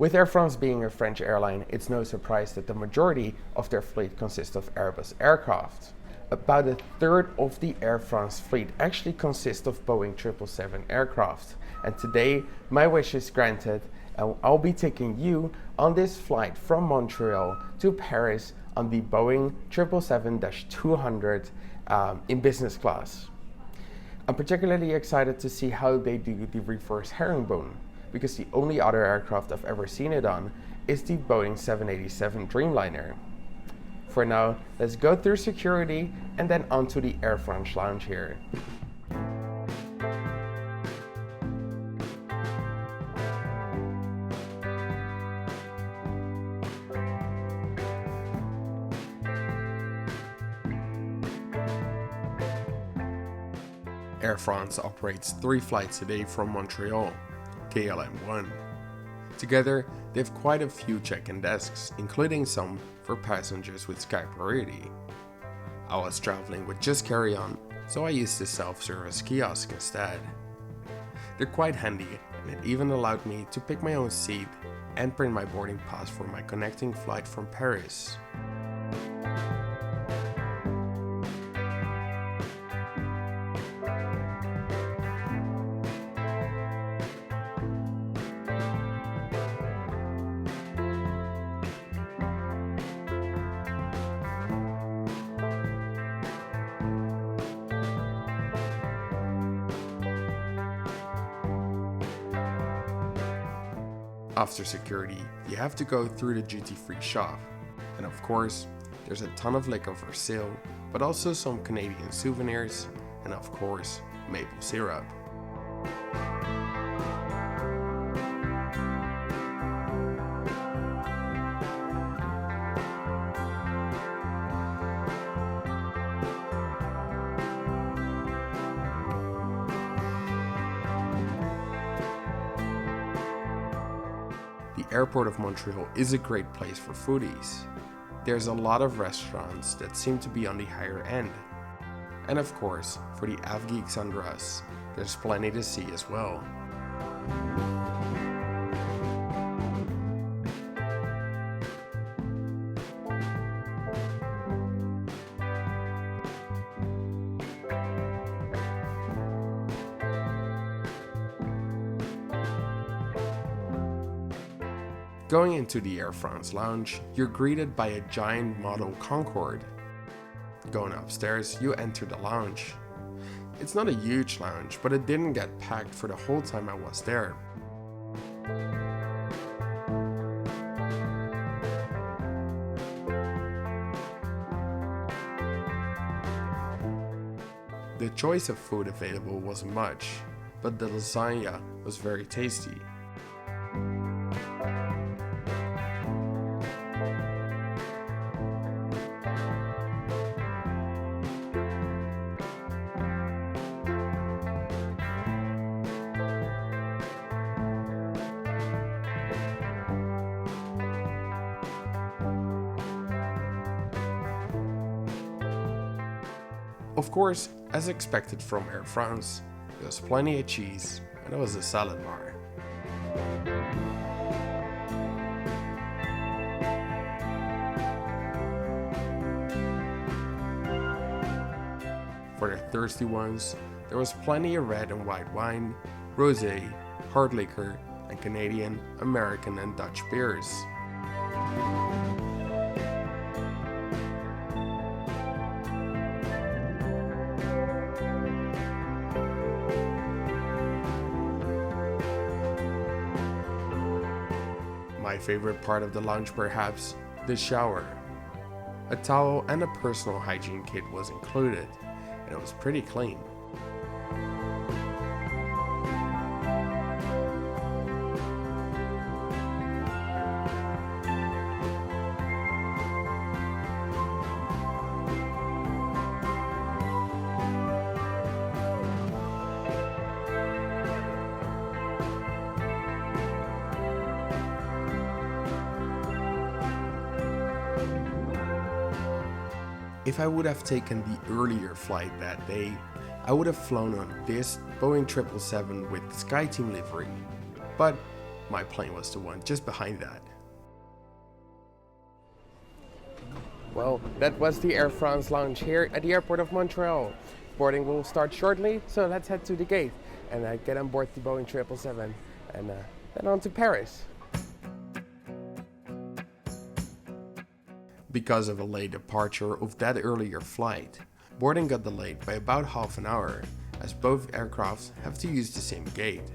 With Air France being a French airline, it's no surprise that the majority of their fleet consists of Airbus aircraft. About a third of the Air France fleet actually consists of Boeing 777 aircraft. And today, my wish is granted, and I'll be taking you on this flight from Montreal to Paris on the Boeing 777-200 in business class. I'm particularly excited to see how they do the reverse herringbone, because the only other aircraft I've ever seen it on is the Boeing 787 Dreamliner. For now, let's go through security and then onto the Air France lounge here. Air France operates 3 flights a day from Montreal, KLM1. Together, they have quite a few check-in desks, including some for passengers with Sky Priority. I was traveling with just carry-on, so I used the self-service kiosk instead. They're quite handy, and it even allowed me to pick my own seat and print my boarding pass for my connecting flight from Paris. After security, you have to go through the duty-free shop. And of course, there's a ton of liquor for sale, but also some Canadian souvenirs, and of course, maple syrup. The airport of Montreal is a great place for foodies. There's a lot of restaurants that seem to be on the higher end. And of course, for the av geeks under us, there's plenty to see as well. Going into the Air France lounge, you're greeted by a giant model Concorde. Going upstairs, you enter the lounge. It's not a huge lounge, but it didn't get packed for the whole time I was there. The choice of food available wasn't much, but the lasagna was very tasty. Of course, as expected from Air France, there was plenty of cheese and there was a salad bar. For the thirsty ones, there was plenty of red and white wine, rosé, hard liquor, and Canadian, American, and Dutch beers. My favorite part of the lounge, perhaps, the shower. A towel and a personal hygiene kit was included, and it was pretty clean. If I would have taken the earlier flight that day, I would have flown on this Boeing 777 with SkyTeam livery. But My plane was the one just behind that. Well, that was the Air France lounge here at the airport of Montreal. Boarding will start shortly, so let's head to the gate and get on board the Boeing 777 and then on to Paris. Because of a late departure of that earlier flight, boarding got delayed by about half an hour, as both aircrafts have to use the same gate.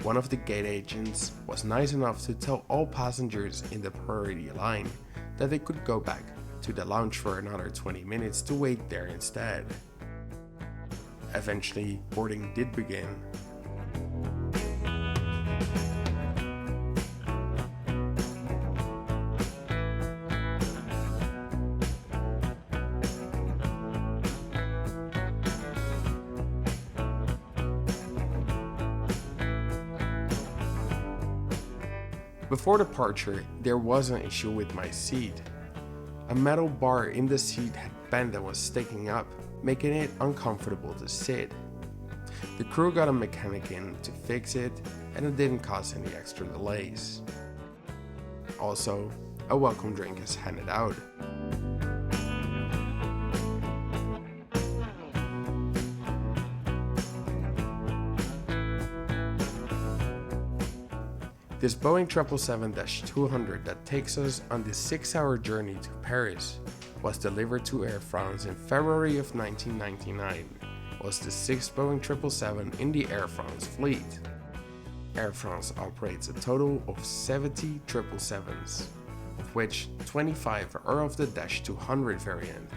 One of the gate agents was nice enough to tell all passengers in the priority line that they could go back to the lounge for another 20 minutes to wait there instead. Eventually, boarding did begin. Before departure, there was an issue with my seat. A metal bar in the seat had bent and was sticking up, making it uncomfortable to sit. The crew got a mechanic in to fix it, and it didn't cause any extra delays. Also, a welcome drink is handed out. This Boeing 777-200 that takes us on this 6-hour journey to Paris was delivered to Air France in February of 1999. It was the 6th Boeing 777 in the Air France fleet. Air France operates a total of 70 777s, of which 25 are of the -200 variant.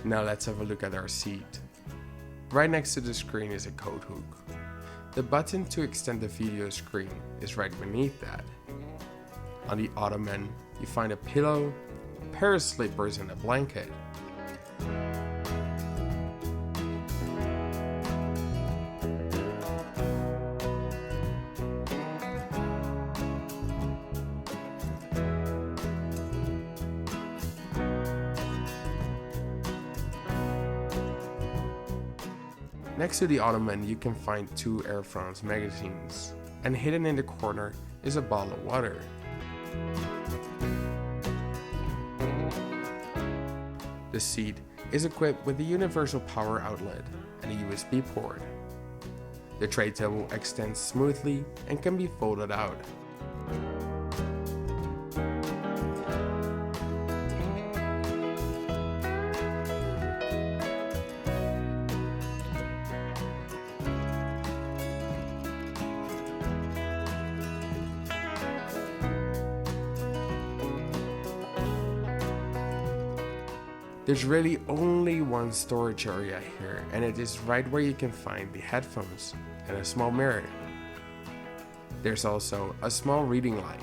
Now let's have a look at our seat. Right next to the screen is a coat hook. The button to extend the video screen is right beneath that. On the ottoman, you find a pillow, a pair of slippers and a blanket. Next to the ottoman you can find 2 Air France magazines, and hidden in the corner is a bottle of water. The seat is equipped with a universal power outlet and a USB port. The tray table extends smoothly and can be folded out. There's really only one storage area here, and it is right where you can find the headphones and a small mirror. There's also a small reading light.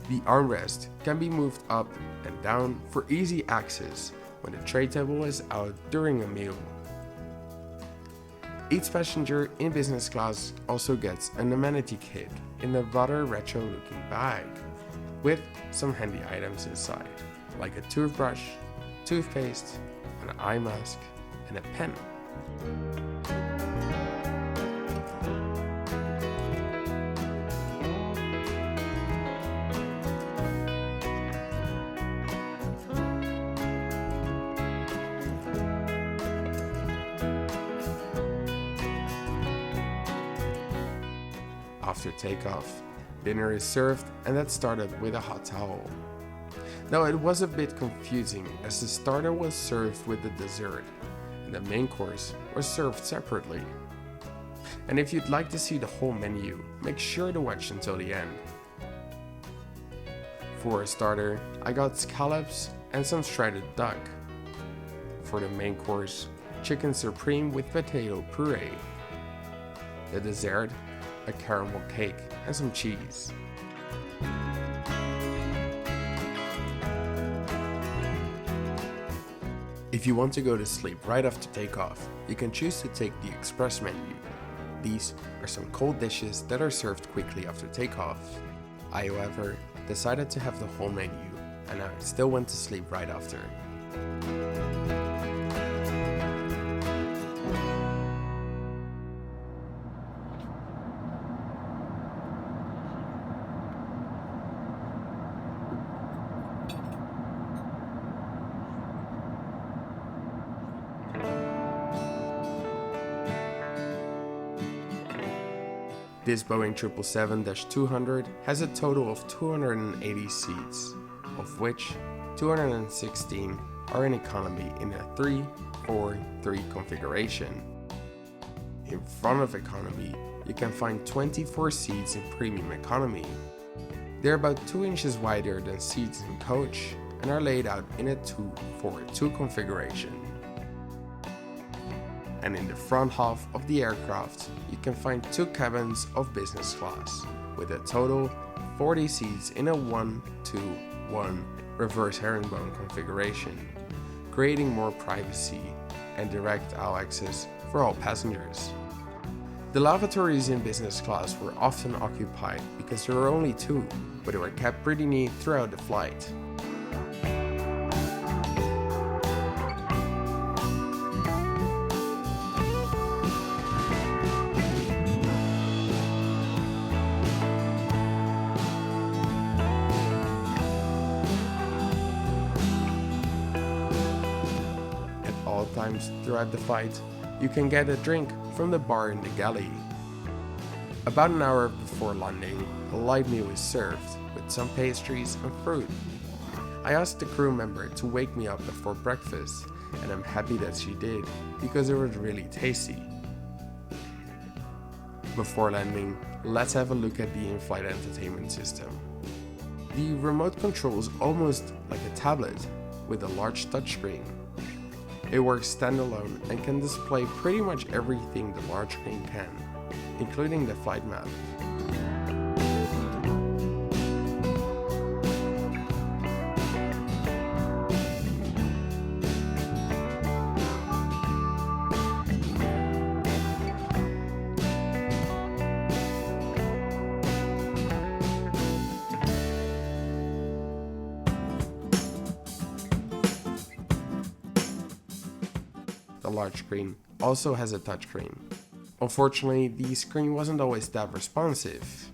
The armrest can be moved up and down for easy access when the tray table is out during a meal. Each passenger in business class also gets an amenity kit in a rather retro looking bag with some handy items inside, like a toothbrush, toothpaste, an eye mask, and a pen. After takeoff, dinner is served, and that started with a hot towel. Now it was a bit confusing as the starter was served with the dessert and the main course was served separately. And if you'd like to see the whole menu, make sure to watch until the end. For a starter, I got scallops and some shredded duck. For the main course, chicken supreme with potato puree. The dessert, a caramel cake and some cheese. If you want to go to sleep right after takeoff, you can choose to take the express menu. These are some cold dishes that are served quickly after takeoff. I, however, decided to have the whole menu, and I still went to sleep right after. This Boeing 777-200 has a total of 280 seats, of which 216 are in economy in a 3-4-3 configuration. In front of economy, you can find 24 seats in premium economy. They're about 2 inches wider than seats in coach and are laid out in a 2-4-2 configuration. And in the front half of the aircraft, you can find 2 cabins of business class, with a total 40 seats in a 1-2-1 reverse herringbone configuration, creating more privacy and direct aisle access for all passengers. The lavatories in business class were often occupied because there were only 2, but they were kept pretty neat throughout the flight. Times throughout the flight, you can get a drink from the bar in the galley. About an hour before landing, a light meal is served with some pastries and fruit. I asked the crew member to wake me up before breakfast, and I'm happy that she did because it was really tasty. Before landing, let's have a look at the in-flight entertainment system. The remote control is almost like a tablet with a large touchscreen. It works standalone and can display pretty much everything the large screen can, including the flight map. The large screen also has a touchscreen. Unfortunately, the screen wasn't always that responsive.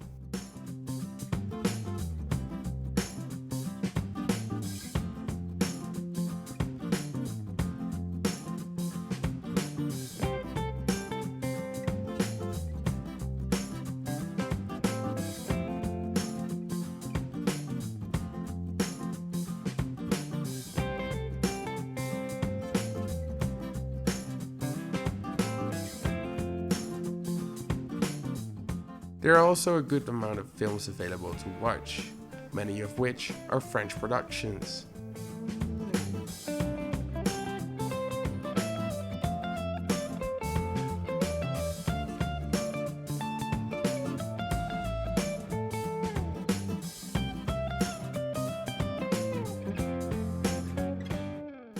There are also a good amount of films available to watch, many of which are French productions.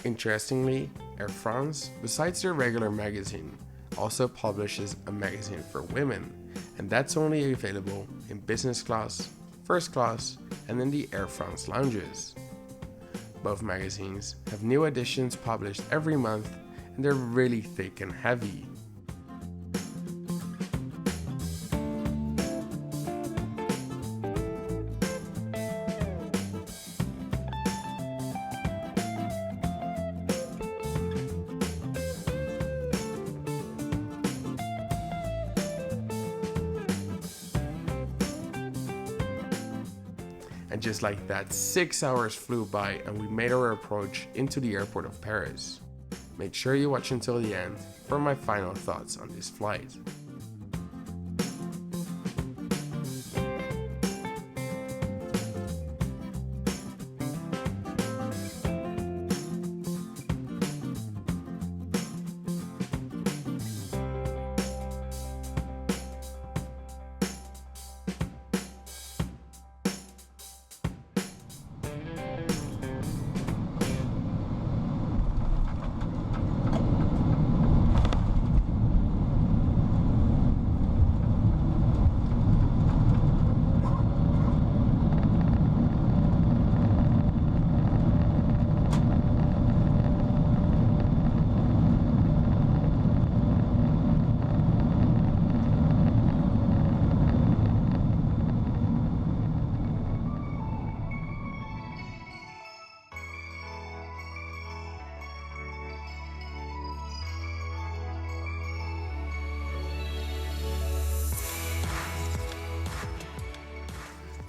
Interestingly, Air France, besides their regular magazine, also publishes a magazine for women, and that's only available in business class, first class, and in the Air France lounges. Both magazines have new editions published every month, and they're really thick and heavy. And just like that, 6 hours flew by and we made our approach into the airport of Paris. Make sure you watch until the end for my final thoughts on this flight.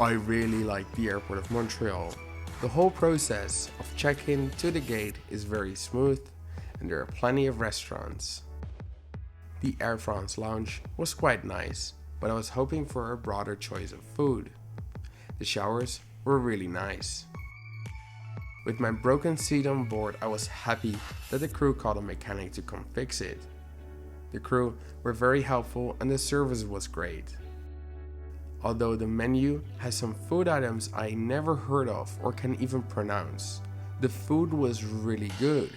I really like the airport of Montreal. The whole process of check-in to the gate is very smooth and there are plenty of restaurants. The Air France lounge was quite nice, but I was hoping for a broader choice of food. The showers were really nice. With my broken seat on board, I was happy that the crew called a mechanic to come fix it. The crew were very helpful and the service was great. Although the menu has some food items I never heard of or can even pronounce, the food was really good.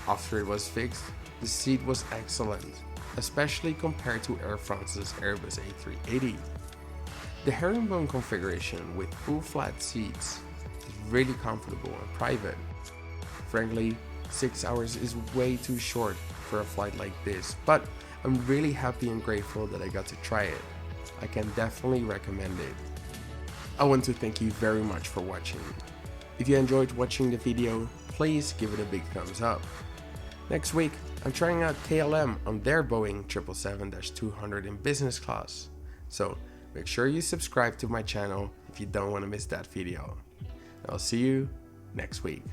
After it was fixed, the seat was excellent, especially compared to Air France's Airbus A380. The herringbone configuration with full flat seats is really comfortable and private. Frankly, 6 hours is way too short for a flight like this, but I'm really happy and grateful that I got to try it. I can definitely recommend it. I want to thank you very much for watching. If you enjoyed watching the video, please give it a big thumbs up. Next week, I'm trying out KLM on their Boeing 777-200 in business class. So make sure you subscribe to my channel if you don't want to miss that video. I'll see you next week.